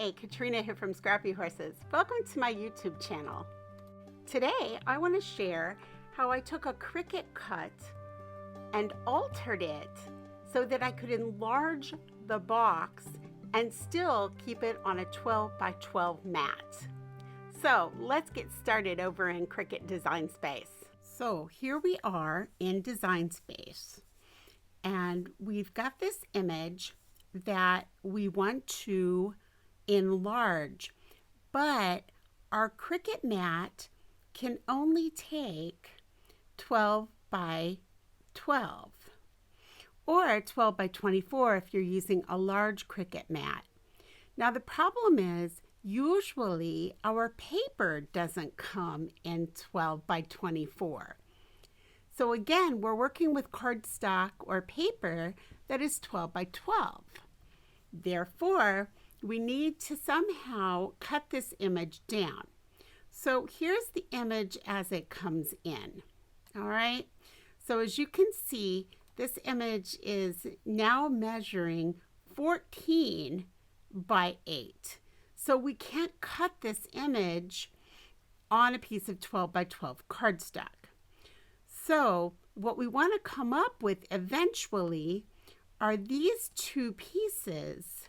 Hey, Katrina here from Scrappy Horses. Welcome to my YouTube channel. Today I want to share how I took a Cricut cut and altered it so that I could enlarge the box and still keep it on a 12 by 12 mat. So let's get started over in Cricut Design Space. So here we are in Design Space, and we've got this image that we want to enlarge, but our Cricut mat can only take 12 by 12 or 12 by 24 if you're using a large Cricut mat. Now the problem is usually our paper doesn't come in 12 by 24. So again, we're working with cardstock or paper that is 12 by 12. Therefore, we need to somehow cut this image down. So here's the image as it comes in. All right. So as you can see, this image is now measuring 14 by 8. So we can't cut this image on a piece of 12 by 12 cardstock. So what we want to come up with eventually are these two pieces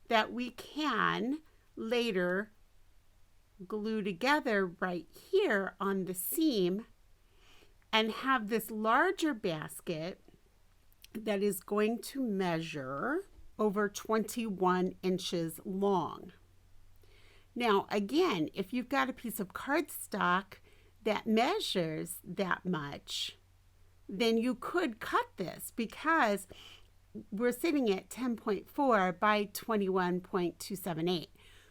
that we can later glue together right here on the seam and have this larger basket that is going to measure over 21 inches long. Now again, if you've got a piece of cardstock that measures that much, then you could cut this because we're sitting at 10.4 by 21.278.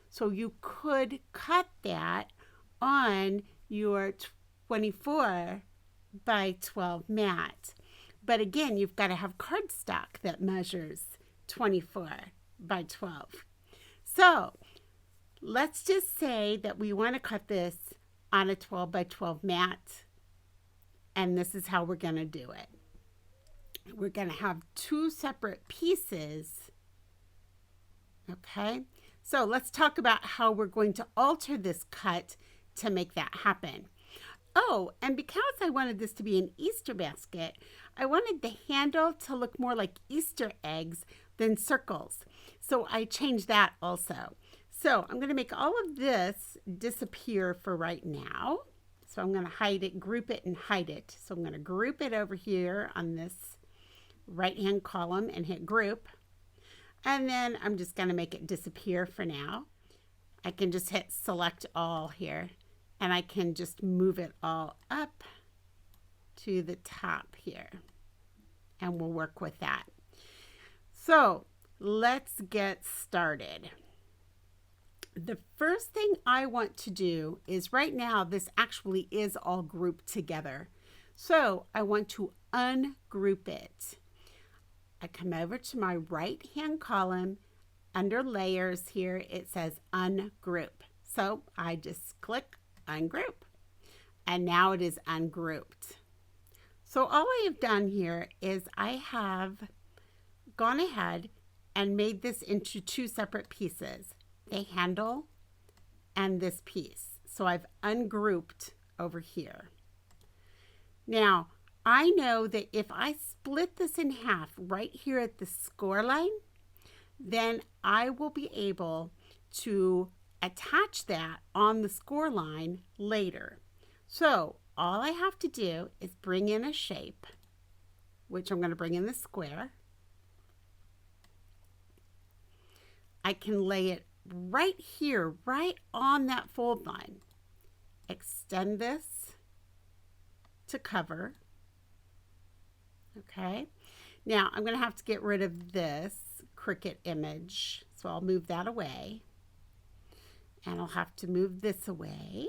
So you could cut that on your 24 by 12 mat. But again, you've got to have cardstock that measures 24 by 12. So let's just say that we want to cut this on a 12 by 12 mat, and this is how we're going to do it. We're going to have two separate pieces. Okay, so let's talk about how we're going to alter this cut to make that happen. Oh, and because I wanted this to be an Easter basket, I wanted the handle to look more like Easter eggs than circles. So I changed that also. So I'm going to make all of this disappear for right now. So I'm going to hide it, group it, and hide it. So I'm going to group it over here on this right-hand column and hit group. And then I'm just going to make it disappear for now. I can just hit select all here, and I can just move it all up to the top here, and we'll work with that. So let's get started. The first thing I want to do is, right now this actually is all grouped together, so I want to ungroup it. I come over to my right hand column. Under layers here it says ungroup, so I just click ungroup, and now it is ungrouped. So all I have done here is I have gone ahead and made this into two separate pieces, the handle and this piece. So I've ungrouped over here. Now I know that if I split this in half right here at the score line, then I will be able to attach that on the score line later. So all I have to do is bring in a shape, which I'm going to bring in the square. I can lay it right here, right on that fold line. Extend this to cover. Okay, now I'm going to have to get rid of this Cricut image, so I'll move that away, and I'll have to move this away.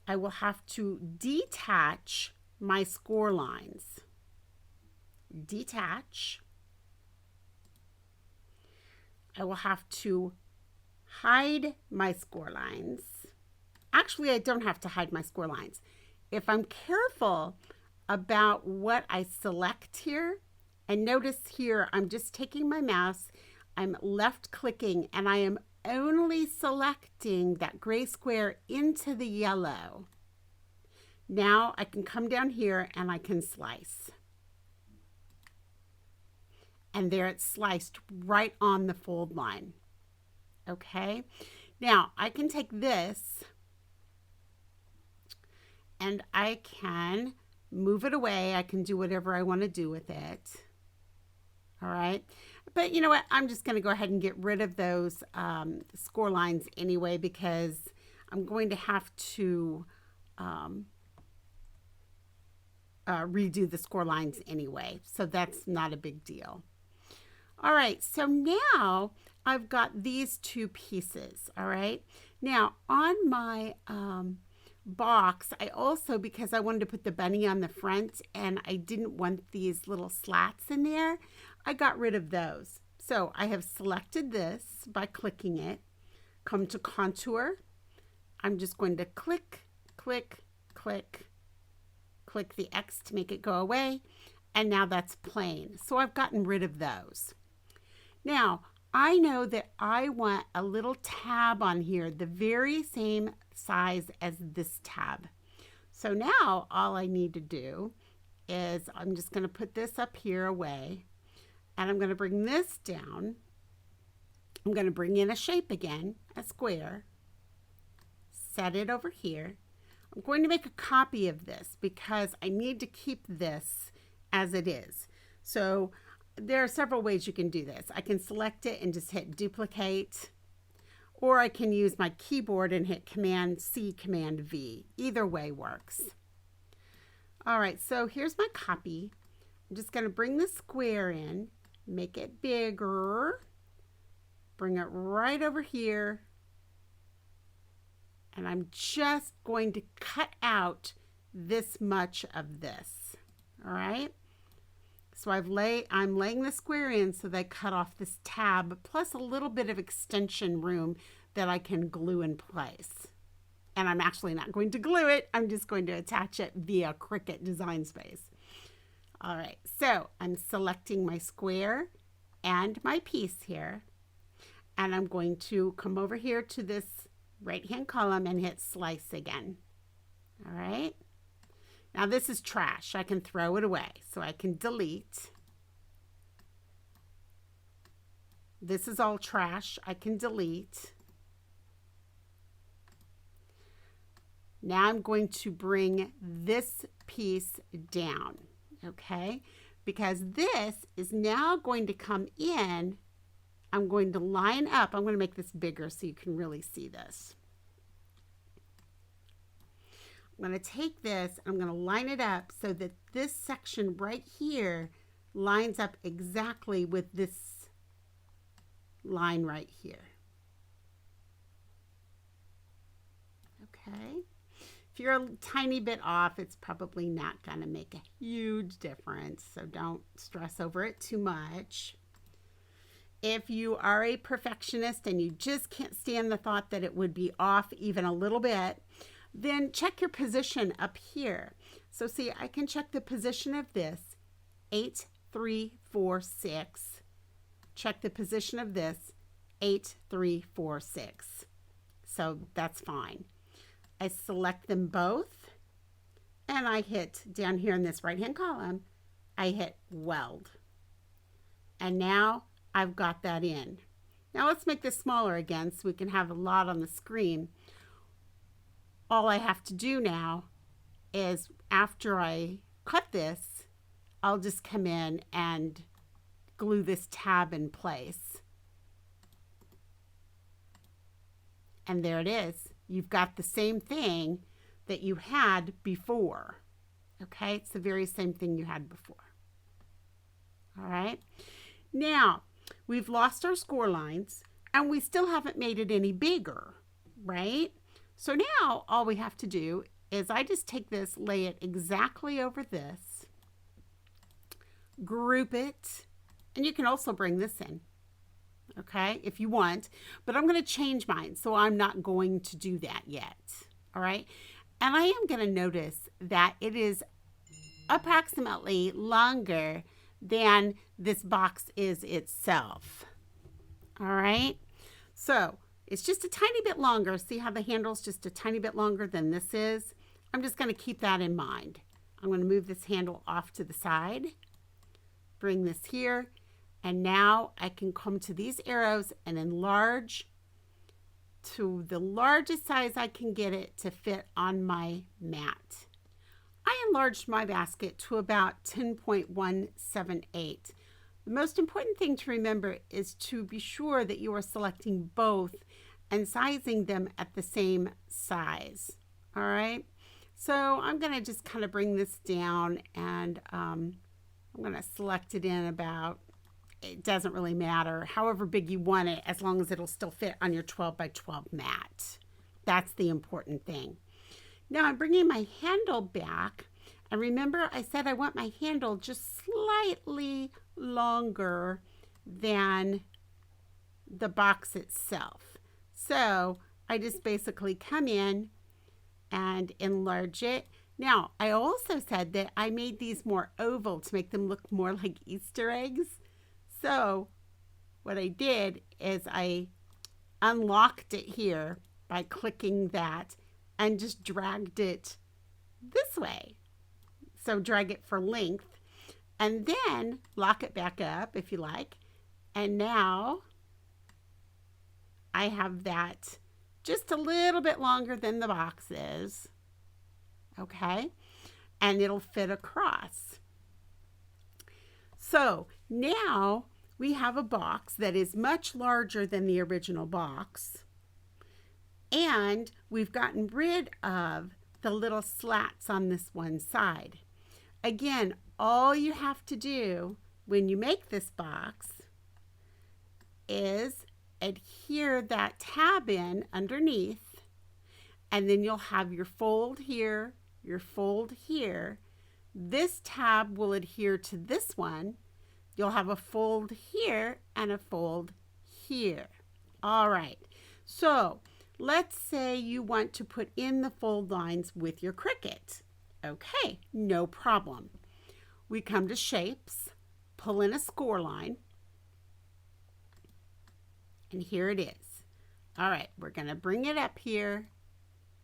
I will have to detach my score lines. Detach. I will have to hide my score lines. Actually, I don't have to hide my score lines. If I'm careful about what I select here, and notice here I'm just taking my mouse, I'm left clicking, and I am only selecting that gray square into the yellow. Now I can come down here and I can slice. And there it's sliced right on the fold line. Okay, now I can take this and I can move it away. I can do whatever I want to do with it. All right, but you know what? I'm just going to go ahead and get rid of those score lines anyway, because I'm going to have to redo the score lines anyway. So that's not a big deal. All right, so now I've got these two pieces. All right, now on my box, I also, because I wanted to put the bunny on the front and I didn't want these little slats in there, I got rid of those. So I have selected this by clicking it, come to contour. I'm just going to click, click, click, click the X to make it go away. And now that's plain. So I've gotten rid of those. Now, I know that I want a little tab on here, the very same size as this tab. So now all I need to do is I'm just going to put this up here away, and I'm going to bring this down. I'm going to bring in a shape again, a square, set it over here. I'm going to make a copy of this because I need to keep this as it is. So there are several ways you can do this. I can select it and just hit duplicate, or I can use my keyboard and hit Command C, Command V. Either way works. All right, so here's my copy. I'm just going to bring the square in, make it bigger, bring it right over here, and I'm just going to cut out this much of this. All right. So I'm laying the square in so that I cut off this tab, plus a little bit of extension room that I can glue in place. And I'm actually not going to glue it. I'm just going to attach it via Cricut Design Space. All right, so I'm selecting my square and my piece here. And I'm going to come over here to this right-hand column and hit slice again. All right. Now this is trash. I can throw it away. So I can delete. This is all trash. I can delete. Now I'm going to bring this piece down, okay? Because this is now going to come in. I'm going to line up. I'm going to make this bigger so you can really see this. I'm going to take this and I'm going to line it up so that this section right here lines up exactly with this line right here. Okay. If you're a tiny bit off, it's probably not going to make a huge difference, so don't stress over it too much. If you are a perfectionist and you just can't stand the thought that it would be off even a little bit, then check your position up here. So see, I can check the position of this, 8, 3, 4, 6. Check the position of this, 8, 3, 4, 6. So that's fine. I select them both and I hit down here in this right-hand column, I hit Weld. And now I've got that in. Now let's make this smaller again so we can have a lot on the screen. All I have to do now is after I cut this, I'll just come in and glue this tab in place. And there it is. You've got the same thing that you had before. Okay, it's the very same thing you had before. All right. Now, we've lost our score lines and we still haven't made it any bigger, right? So now all we have to do is I just take this, lay it exactly over this, group it, and you can also bring this in, okay, if you want, but I'm going to change mine, so I'm not going to do that yet, all right? And I am going to notice that it is approximately longer than this box is itself, all right? So It's just a tiny bit longer. See how the handle's just a tiny bit longer than this is? I'm just going to keep that in mind. I'm going to move this handle off to the side, bring this here, and now I can come to these arrows and enlarge to the largest size I can get it to fit on my mat. I enlarged my basket to about 10.178. The most important thing to remember is to be sure that you are selecting both and sizing them at the same size. All right, so I'm going to just kind of bring this down, and I'm going to select it in about, it doesn't really matter, however big you want it, as long as it'll still fit on your 12 by 12 mat. That's the important thing. Now I'm bringing my handle back, and remember I said I want my handle just slightly longer than the box itself. So I just basically come in and enlarge it. Now, I also said that I made these more oval to make them look more like Easter eggs. So what I did is I unlocked it here by clicking that and just dragged it this way. So drag it for length and then lock it back up if you like. And now I have that just a little bit longer than the box is. Okay, and it'll fit across. So now we have a box that is much larger than the original box, and we've gotten rid of the little slats on this one side. Again, all you have to do when you make this box is adhere that tab in underneath, and then you'll have your fold here, your fold here. This tab will adhere to this one. You'll have a fold here and a fold here. All right, so let's say you want to put in the fold lines with your Cricut. Okay, no problem. We come to shapes, pull in a score line, and here it is. All right, we're going to bring it up here.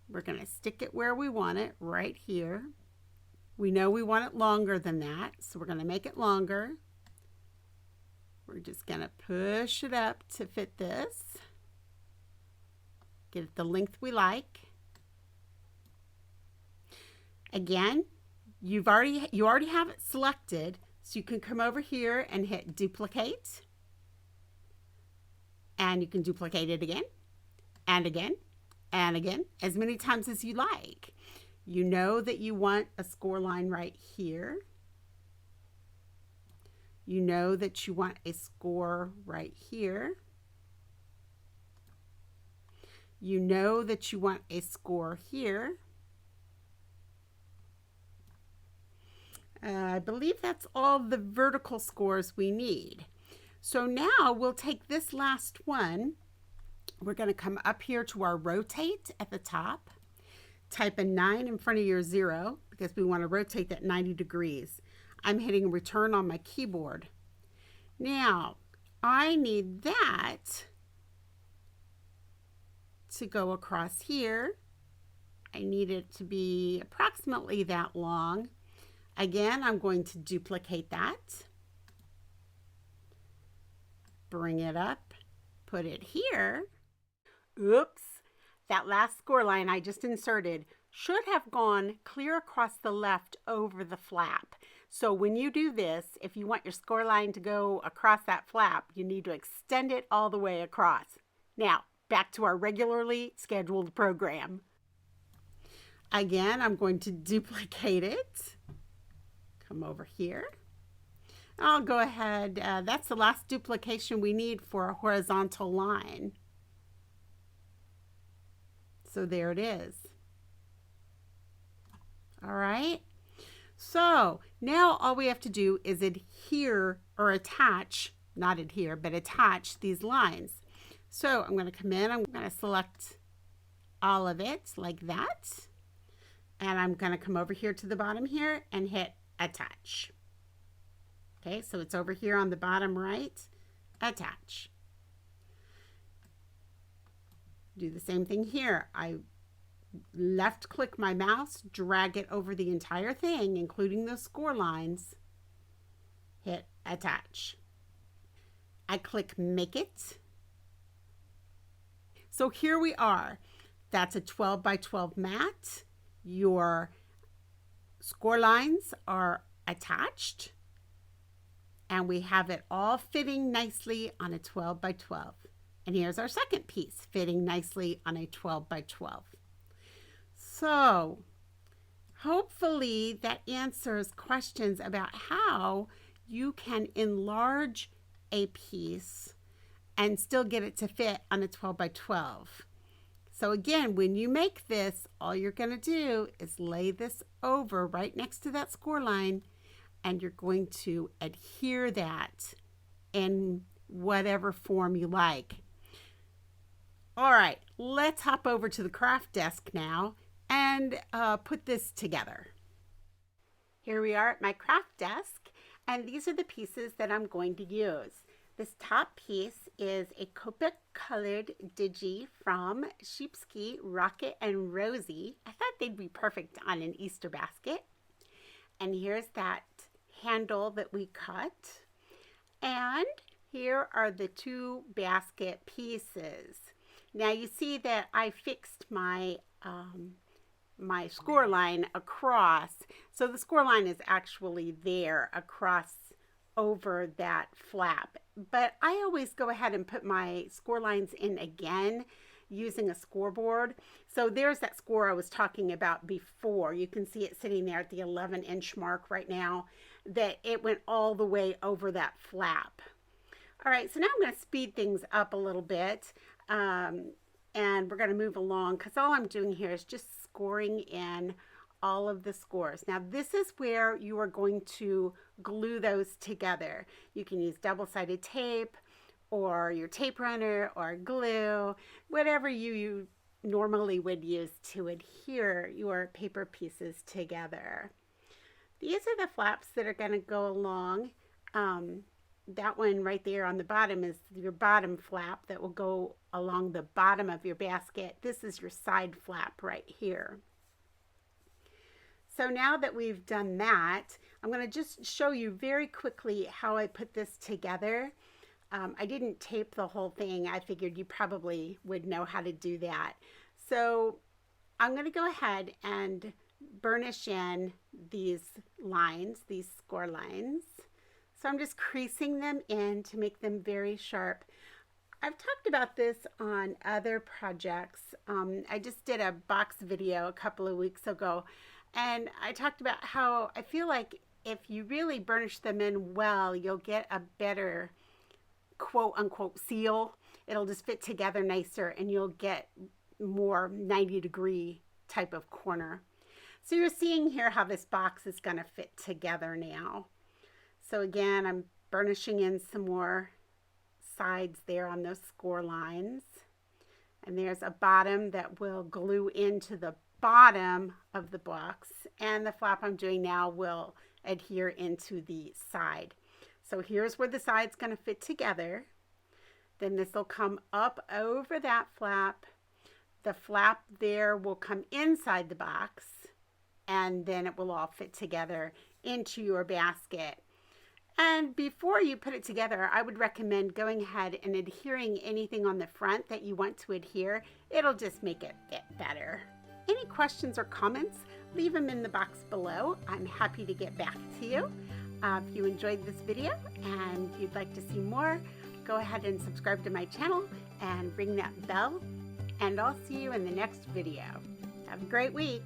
We're going to stick it where we want it, right here. We know we want it longer than that, so we're going to make it longer. We're just going to push it up to fit this. Get it the length we like. Again, you already have it selected, so you can come over here and hit duplicate. And you can duplicate it again, and again, and again, as many times as you like. You know that you want a score line right here. You know that you want a score right here. You know that you want a score here. I believe that's all the vertical scores we need. So now we'll take this last one. We're going to come up here to our rotate at the top. Type a 9 in front of your 0 because we want to rotate that 90 degrees. I'm hitting return on my keyboard. Now, I need that to go across here. I need it to be approximately that long. Again, I'm going to duplicate that. Bring it up, put it here. Oops, that last score line I just inserted should have gone clear across the left over the flap. So when you do this, if you want your score line to go across that flap, you need to extend it all the way across. Now, back to our regularly scheduled program. Again, I'm going to duplicate it. Come over here. I'll go ahead, that's the last duplication we need for a horizontal line. So there it is. All right. So now all we have to do is adhere or attach, not adhere, but attach these lines. So I'm going to come in, I'm going to select all of it like that. And I'm going to come over here to the bottom here and hit attach. Okay, so it's over here on the bottom right, attach. Do the same thing here. I left click my mouse, drag it over the entire thing, including those score lines, hit attach. I click make it. So here we are. That's a 12 by 12 mat. Your score lines are attached, and we have it all fitting nicely on a 12 by 12. And here's our second piece fitting nicely on a 12 by 12. So hopefully that answers questions about how you can enlarge a piece and still get it to fit on a 12 by 12. So again, when you make this, all you're going to do is lay this over right next to that score line, and you're going to adhere that in whatever form you like. All right, let's hop over to the craft desk now and put this together. Here we are at my craft desk, and these are the pieces that I'm going to use. This top piece is a Copic colored digi from Sheepsky, Rocket, and Rosie. I thought they'd be perfect on an Easter basket. And here's that handle that we cut. And here are the two basket pieces. Now you see that I fixed my my score line across. So the score line is actually there across over that flap. But I always go ahead and put my score lines in again using a scoreboard. So there's that score I was talking about before. You can see it sitting there at the 11-inch mark right now, that it went all the way over that flap. All right, so now I'm going to speed things up a little bit, and we're going to move along because all I'm doing here is just scoring in all of the scores. Now this is where you are going to glue those together. You can use double-sided tape or your tape runner or glue, whatever you normally would use to adhere your paper pieces together. These are the flaps that are going to go along. That one right there on the bottom is your bottom flap that will go along the bottom of your basket. This is your side flap right here. So now that we've done that, I'm going to just show you very quickly how I put this together. I didn't tape the whole thing. I figured you probably would know how to do that. So I'm going to go ahead and burnish in these lines, these score lines. So I'm just creasing them in to make them very sharp. I've talked about this on other projects. I just did a box video a couple of weeks ago, and I talked about how I feel like if you really burnish them in well, you'll get a better quote-unquote seal. It'll just fit together nicer, and you'll get more 90-degree type of corner. So you're seeing here how this box is going to fit together now. So again, I'm burnishing in some more sides there on those score lines. And there's a bottom that will glue into the bottom of the box. And the flap I'm doing now will adhere into the side. So here's where the side's going to fit together. Then this will come up over that flap. The flap there will come inside the box. And then it will all fit together into your basket. And before you put it together, I would recommend going ahead and adhering anything on the front that you want to adhere. It'll just make it fit better. Any questions or comments, leave them in the box below. I'm happy to get back to you. If you enjoyed this video and you'd like to see more, go ahead and subscribe to my channel and ring that bell. And I'll see you in the next video. Have a great week.